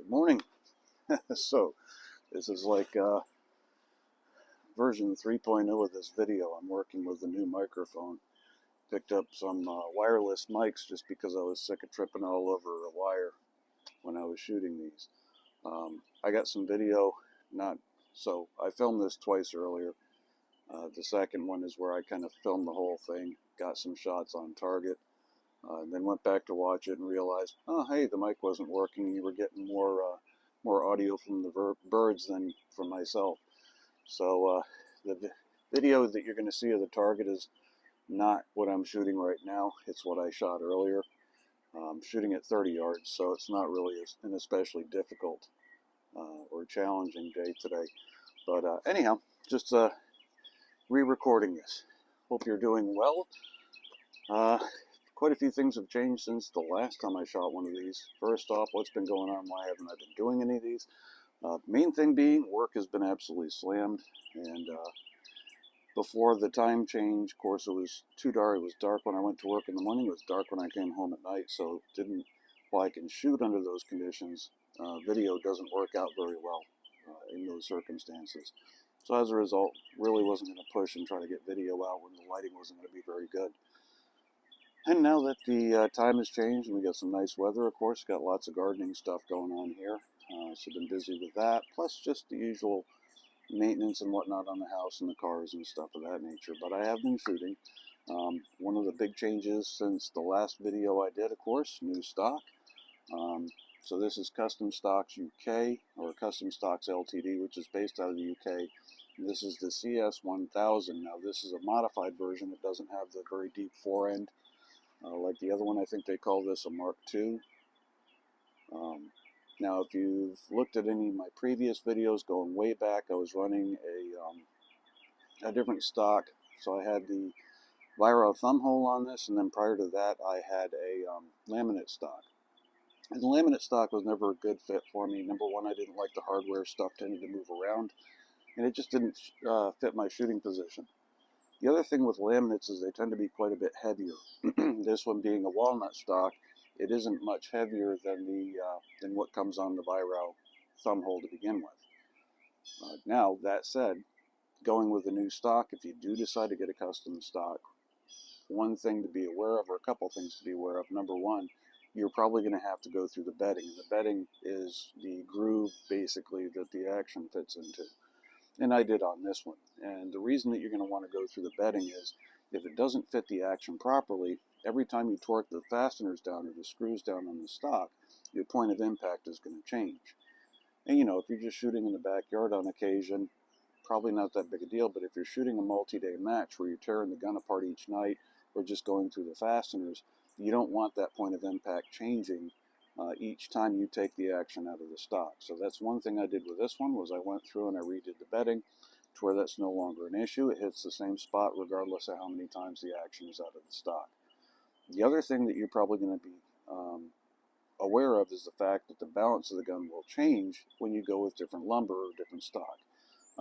Good morning. So, this is like version 3.0 of this video. I'm working with a new microphone. Picked up some wireless mics just because I was sick of tripping all over a wire when I was shooting these. I got some video, so I filmed this twice earlier. The second one is where I kind of filmed the whole thing, got some shots on target, and then went back to watch it and realized, oh hey, the mic wasn't working. You were getting more audio from the birds than from myself. So the video that you're going to see of the target is not what I'm shooting right now. It's what I shot earlier. I'm shooting at 30 yards, so it's not really an especially difficult or challenging day today. But anyhow, just re-recording this. Hope you're doing well. Quite a few things have changed since the last time I shot one of these. First off, what's been going on? Why haven't I been doing any of these? Main thing being, work has been absolutely slammed, and before the time change, of course, it was too dark. It was dark when I went to work in the morning. It was dark when I came home at night, so while I can shoot under those conditions, video doesn't work out very well in those circumstances. So as a result, really wasn't going to push and try to get video out when the lighting wasn't going to be very good. And now that the time has changed and we got some nice weather, of course, got lots of gardening stuff going on here. So been busy with that, plus just the usual maintenance and whatnot on the house and the cars and stuff of that nature. But I have been shooting. One of the big changes since the last video I did, of course, new stock. So this is Custom Stocks UK, or Custom Stocks Ltd, which is based out of the UK. This is the CS1000. Now this is a modified version. It doesn't have the very deep forend like the other one. I think they call this a Mark II. Now, if you've looked at any of my previous videos going way back, I was running a different stock. So I had the Viro thumb hole on this, and then prior to that, I had a laminate stock. And the laminate stock was never a good fit for me. Number one, I didn't like the hardware. Stuff tended to move around, and it just didn't fit my shooting position. The other thing with laminates is they tend to be quite a bit heavier. This one being a walnut stock, it isn't much heavier than what comes on the Viro thumb hole to begin with. Now, that said, going with the new stock, if you do decide to get a custom stock, one thing to be aware of, or a couple things to be aware of. Number one, you're probably going to have to go through the bedding. And the bedding is the groove, basically, that the action fits into. And I did on this one. And the reason that you're going to want to go through the bedding is if it doesn't fit the action properly, every time you torque the fasteners down or the screws down on the stock, your point of impact is going to change. And if you're just shooting in the backyard on occasion, probably not that big a deal. But if you're shooting a multi-day match where you're tearing the gun apart each night or just going through the fasteners, you don't want that point of impact changing each time you take the action out of the stock. So that's one thing I did with this one, was I went through and I redid the bedding to where that's no longer an issue. It hits the same spot regardless of how many times the action is out of the stock. The other thing that you're probably going to be aware of is the fact that the balance of the gun will change when you go with different lumber or different stock.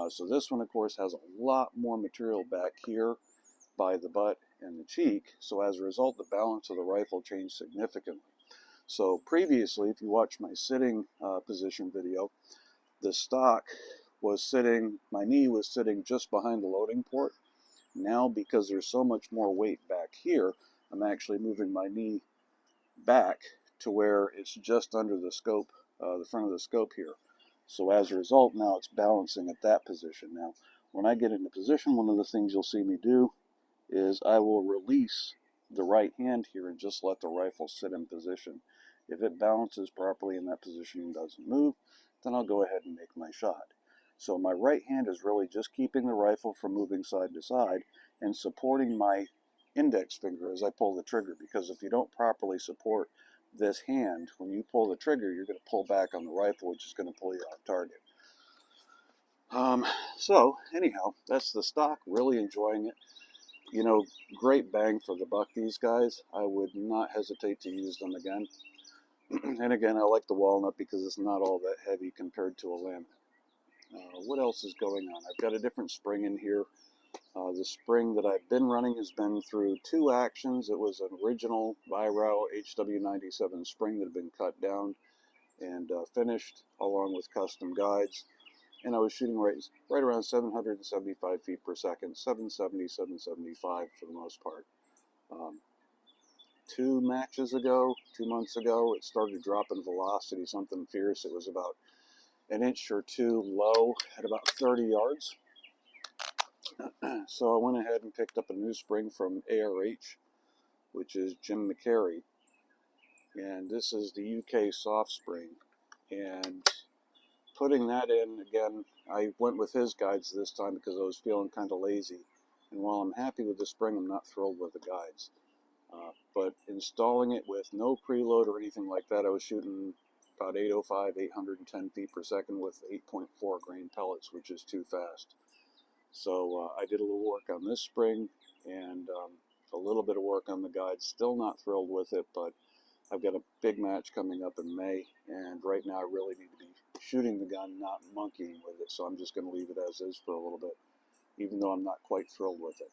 So this one, of course, has a lot more material back here by the butt and the cheek. So as a result, the balance of the rifle changed significantly. So previously, if you watch my sitting position video, the stock was sitting, my knee was sitting just behind the loading port. Now, because there's so much more weight back here, I'm actually moving my knee back to where it's just under the scope, the front of the scope here. So as a result, now it's balancing at that position. Now, when I get into position, one of the things you'll see me do is I will release the right hand here and just let the rifle sit in position. If it balances properly in that position and doesn't move, then I'll go ahead and make my shot. So my right hand is really just keeping the rifle from moving side to side and supporting my index finger as I pull the trigger, because if you don't properly support this hand, when you pull the trigger, you're going to pull back on the rifle, which is going to pull you off target. So anyhow, that's the stock. Really enjoying it. Great bang for the buck, these guys. I would not hesitate to use them again. And again, I like the walnut because it's not all that heavy compared to a laminate. What else is going on? I've got a different spring in here. The spring that I've been running has been through two actions. It was an original Viro HW97 spring that had been cut down. and finished, along with custom guides. And I was shooting right around 775 feet per second, 770, 775 for the most part. 2 months ago, it started dropping velocity, something fierce. It was about an inch or two low at about 30 yards. So I went ahead and picked up a new spring from ARH, which is Jim McCary. And this is the UK soft spring. And putting that in, again, I went with his guides this time because I was feeling kind of lazy. And while I'm happy with the spring, I'm not thrilled with the guides. But installing it with no preload or anything like that, I was shooting about 805, 810 feet per second with 8.4 grain pellets, which is too fast. So I did a little work on this spring and a little bit of work on the guides. Still not thrilled with it, but I've got a big match coming up in May, and right now I really need to be shooting the gun, not monkeying with it. So I'm just going to leave it as is for a little bit, even though I'm not quite thrilled with it.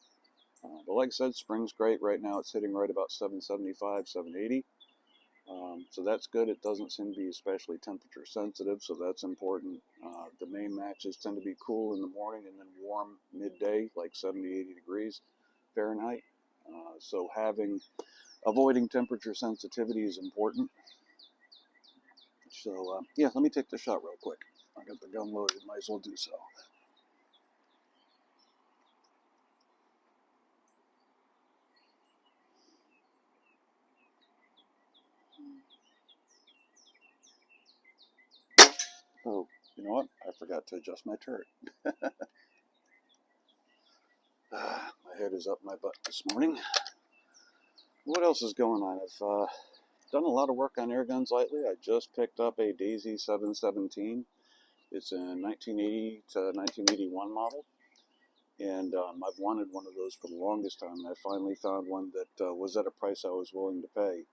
But like I said, spring's great. Right now it's hitting right about 775, 780. So that's good. It doesn't seem to be especially temperature sensitive, so that's important. The main matches tend to be cool in the morning and then warm midday, like 70, 80 degrees Fahrenheit. So avoiding temperature sensitivity is important. So yeah, let me take the shot real quick. I got the gun loaded, might as well do so. Oh, you know what? I forgot to adjust my turret. My head is up my butt this morning. What else is going on? I've done a lot of work on air guns lately. I just picked up a Daisy 717. It's a 1980 to 1981 model, and I've wanted one of those for the longest time. I finally found one that was at a price I was willing to pay.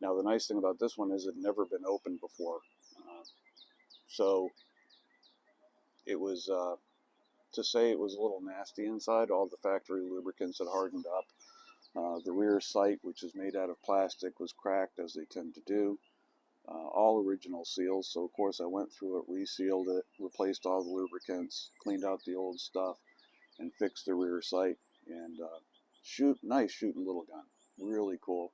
Now, the nice thing about this one is it had never been opened before, so it was, to say it was a little nasty inside. All the factory lubricants had hardened up. The rear sight, which is made out of plastic, was cracked, as they tend to do. All original seals, so of course I went through it, resealed it, replaced all the lubricants, cleaned out the old stuff, and fixed the rear sight. And nice shooting little gun, really cool.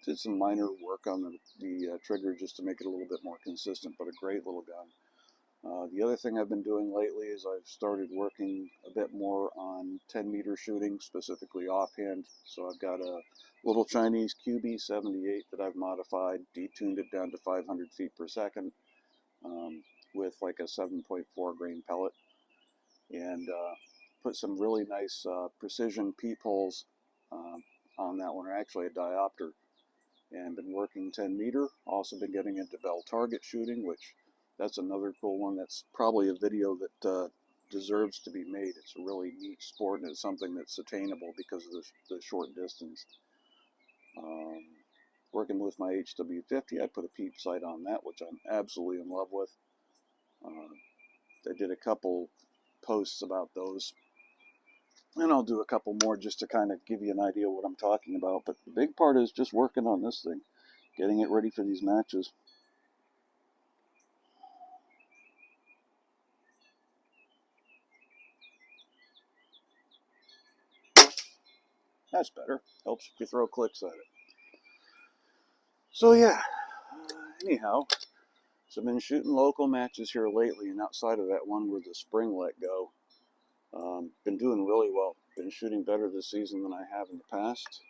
Did some minor work on the trigger just to make it a little bit more consistent, but a great little gun. The other thing I've been doing lately is I've started working a bit more on 10-meter shooting, specifically offhand. So I've got a little Chinese QB78 that I've modified, detuned it down to 500 feet per second with like a 7.4 grain pellet, and put some really nice precision peepholes on that one, or actually a diopter, and been working 10-meter. Also been getting into bell target shooting, which that's another cool one. That's probably a video that deserves to be made. It's a really neat sport, and it's something that's attainable because of the short distance. Working with my HW50, I put a peep sight on that, which I'm absolutely in love with. I did a couple posts about those, and I'll do a couple more just to kind of give you an idea of what I'm talking about. But the big part is just working on this thing, getting it ready for these matches. That's better. Helps if you throw clicks at it. So yeah, anyhow, so I've been shooting local matches here lately, and outside of that one where the spring let go, been doing really well. Been shooting better this season than I have in the past.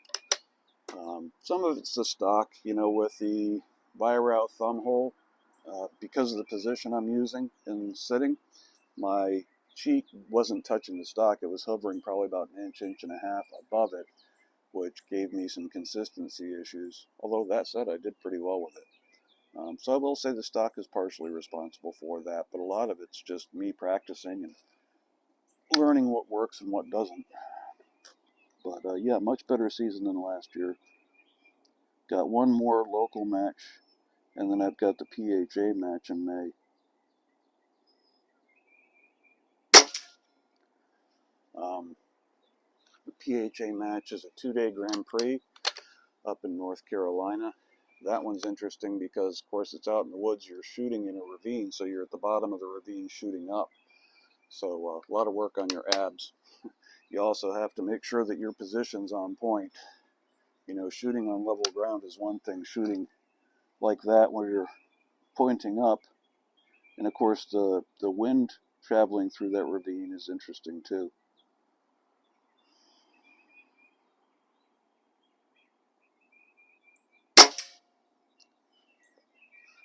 Some of it's the stock, with the Viro thumb hole. Because of the position I'm using in sitting, my cheek wasn't touching the stock. It was hovering probably about an inch, inch and a half above it, which gave me some consistency issues. Although that said, I did pretty well with it. So I will say the stock is partially responsible for that, but a lot of it's just me practicing and learning what works and what doesn't. But yeah, much better season than last year. Got one more local match, and then I've got the PHA match in May. The PHA match is a 2-day Grand Prix up in North Carolina, That one's interesting because, of course, it's out in the woods. You're shooting in a ravine, so you're at the bottom of the ravine shooting up. So a lot of work on your abs. You also have to make sure that your position's on point. You know, shooting on level ground is one thing. Shooting like that where you're pointing up, and of course the wind traveling through that ravine is interesting too.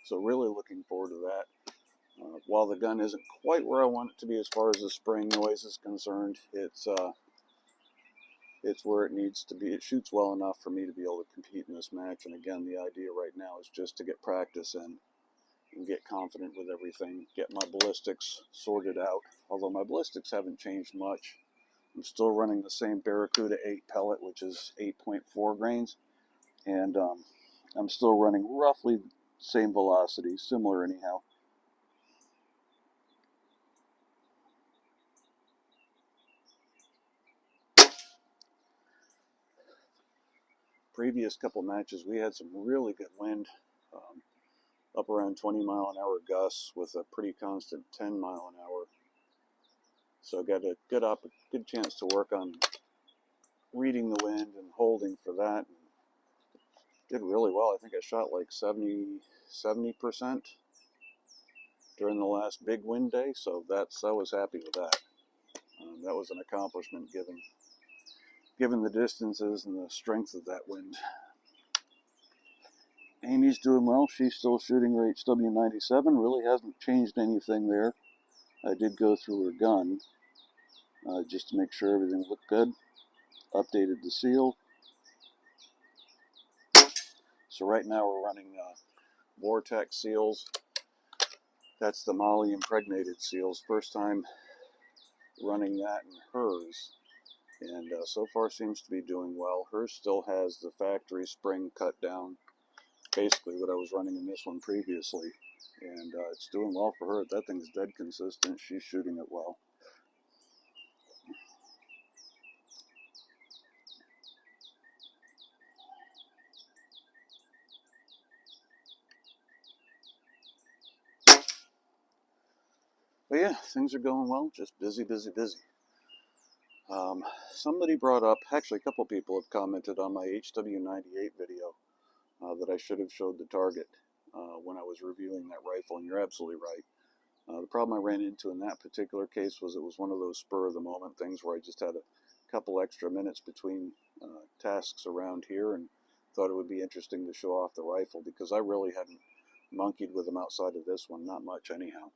So really looking forward to that. While the gun isn't quite where I want it to be as far as the spraying noise is concerned, it's where it needs to be. It shoots well enough for me to be able to compete in this match. And again, the idea right now is just to get practice in and get confident with everything, get my ballistics sorted out. Although my ballistics haven't changed much. I'm still running the same Barracuda 8 pellet, which is 8.4 grains. And I'm still running roughly the same velocity, similar anyhow. Previous couple matches, we had some really good wind, up around 20-mile-an-hour gusts with a pretty constant 10-mile-an-hour. So I got a good chance to work on reading the wind and holding for that. Did really well. I think I shot like 70% during the last big wind day, so I was happy with that. That was an accomplishment given the distances and the strength of that wind. Amy's doing well. She's still shooting her HW97. Really hasn't changed anything there. I did go through her gun just to make sure everything looked good. Updated the seal. So right now we're running Vortex seals. That's the Molly impregnated seals. First time running that in hers. And so far seems to be doing well. Hers still has the factory spring cut down. Basically what I was running in this one previously. And it's doing well for her. That thing's dead consistent. She's shooting it well. But yeah, things are going well. Just busy, busy, busy. Somebody brought up, actually a couple people have commented on my HW98 video that I should have showed the target when I was reviewing that rifle, and you're absolutely right. The problem I ran into in that particular case was it was one of those spur of the moment things where I just had a couple extra minutes between tasks around here and thought it would be interesting to show off the rifle because I really hadn't monkeyed with them outside of this one, not much anyhow.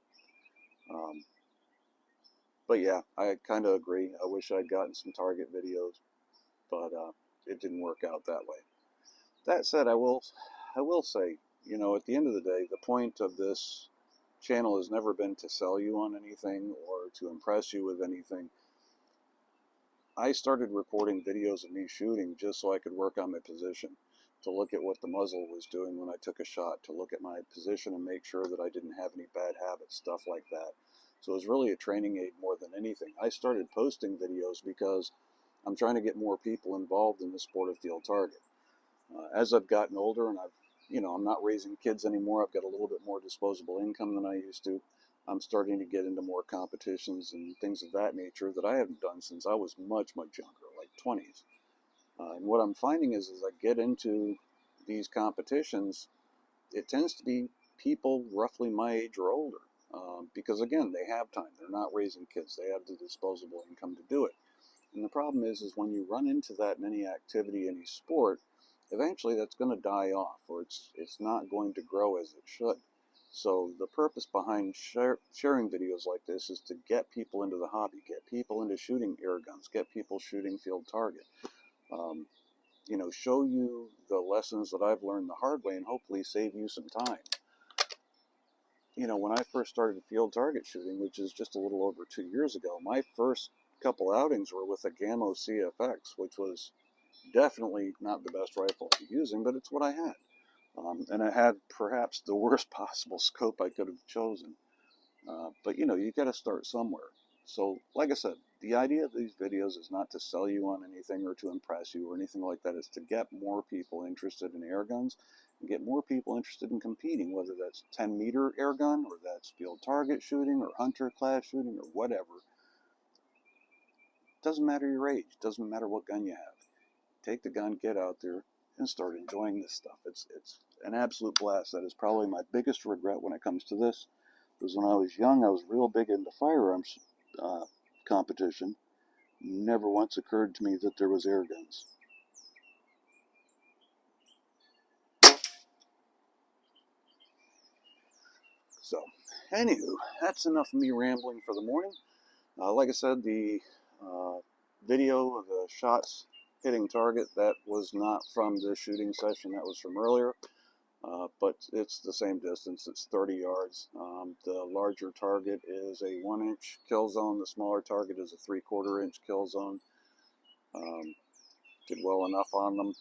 But yeah, I kind of agree. I wish I'd gotten some target videos, but it didn't work out that way. That said, I will say, you know, at the end of the day, the point of this channel has never been to sell you on anything or to impress you with anything. I started recording videos of me shooting just so I could work on my position, to look at what the muzzle was doing when I took a shot, to look at my position and make sure that I didn't have any bad habits, stuff like that. So it was really a training aid more than anything. I started posting videos because I'm trying to get more people involved in the sport of field target. As I've gotten older and I'm not raising kids anymore, I've got a little bit more disposable income than I used to. I'm starting to get into more competitions and things of that nature that I haven't done since I was much, much younger, like 20s. And what I'm finding is as I get into these competitions, it tends to be people roughly my age or older. Because again, they have time. They're not raising kids. They have the disposable income to do it. And the problem is when you run into that in any activity, any sport, eventually that's going to die off, or it's not going to grow as it should. So the purpose behind sharing videos like this is to get people into the hobby, get people into shooting air guns, get people shooting field target. Show you the lessons that I've learned the hard way and hopefully save you some time. When I first started field target shooting, which is just a little over 2 years ago, my first couple outings were with a Gammo CFX, which was definitely not the best rifle I'm using, but it's what I had. And I had perhaps the worst possible scope I could have chosen. But you got to start somewhere. So, like I said, the idea of these videos is not to sell you on anything or to impress you or anything like that. It's to get more people interested in air guns and get more people interested in competing, whether that's 10-meter air gun, or that's field target shooting, or hunter class shooting, or whatever. Doesn't matter your age, doesn't matter what gun you have. Take the gun, get out there, and start enjoying this stuff. It's an absolute blast. That is probably my biggest regret when it comes to this. Because when I was young, I was real big into firearms competition. Never once occurred to me that there was air guns. So, anywho, that's enough of me rambling for the morning. Like I said, the video of the shots hitting target, that was not from this shooting session, that was from earlier. But it's the same distance, it's 30 yards. The larger target is a 1-inch kill zone, the smaller target is a 3/4 inch kill zone. Did well enough on them.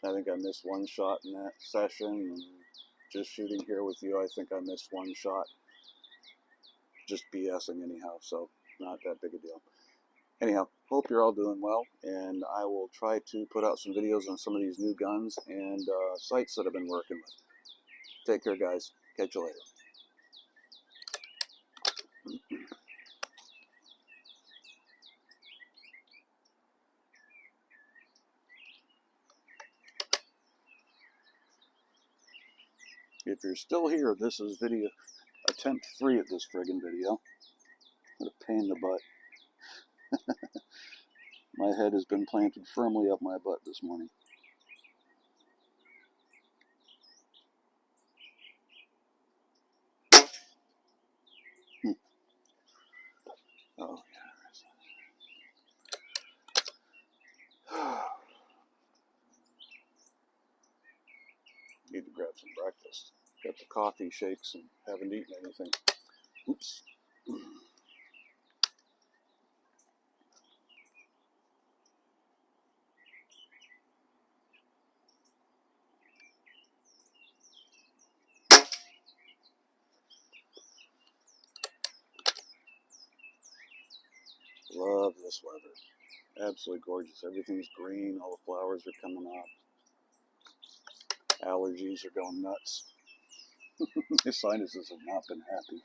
I think I missed one shot in that session, and just shooting here with you, I think I missed one shot. Just BSing anyhow, so not that big a deal. Anyhow, hope you're all doing well, and I will try to put out some videos on some of these new guns and sights that I've been working with. Take care, guys. Catch you later. If you're still here, this is video attempt 3 of this friggin' video. What a pain in the butt. My head has been planted firmly up my butt this morning. Oh, yeah. Need to grab some breakfast. Got the coffee shakes and haven't eaten anything. Oops. Love this weather. Absolutely gorgeous. Everything's green. All the flowers are coming up. Allergies are going nuts. My sinuses have not been happy.